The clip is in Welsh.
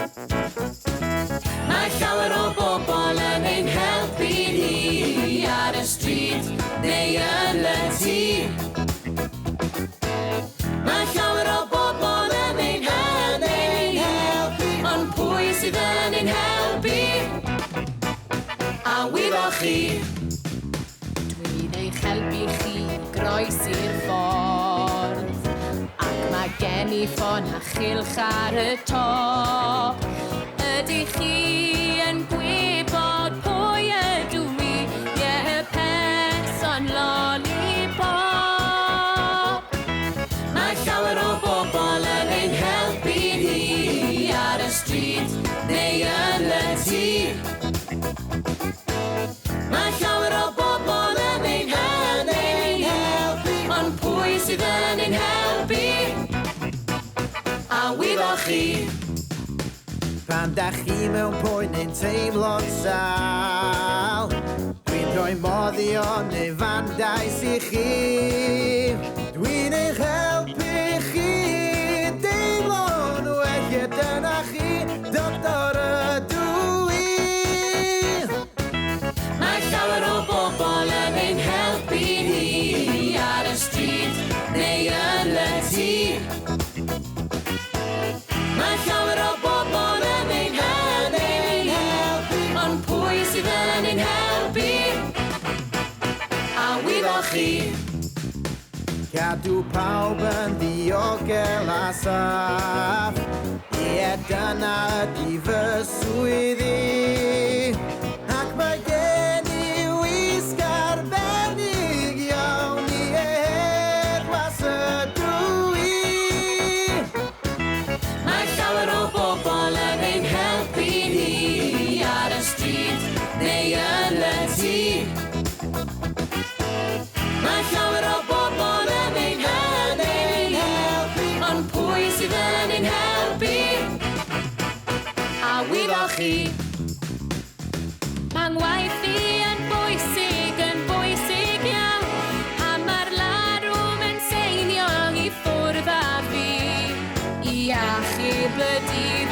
Mae llawer o bobl yn ein helpu ni ar y stryd neu yn y tŷ. Mae llawer o bobl yn ein helpu, ond pwy sydd yn ein helpu? A wyddol chi. Dwi'n eich helpu chi groes i'r ffordd, ac mae gen I ffon a chylch ar y top. Ydych chi yn gwybod pwy ydw I? Ie, person lollipop. Mae llawer o bobl yn ein helpu ni ar y stryd neu yn y tŷ. Mae llawer o bobl yn ein helpu, ond pwy sydd yn ein helpu? A wyddol chi. Pan da chi mewn poen neu'n teimlo'n sal, dwi'n rhoi moddion neu fandais I chi. Dwi'n eich helpu chi deimlo'n well, ie dyna chi, doctor ydw I. Mae llawer o bobl yn ein helpu ni ar y stryd neu yn y tŷ. Mae llawer o bobl yn ein helpu, ond pwy sydd yn ein helpu? A wyddol chi. Cadw pawb yn ddiogel a saff, ie dyna ydi fy swydd I. Ac mae gen I wisg arbennig iawn I edwas ydw I. Mae llawer o bobl yn ein helpu ni ar y stryd neu yn y tŷ. Mae llawer o bobl yn ein helpu, ond pwy sydd yn ein helpu? A wyddol chi. Mae ngwaith I yn bwysig iawn, a mae'r larwm yn seinio I ffwrdd â fi, I achub y dydd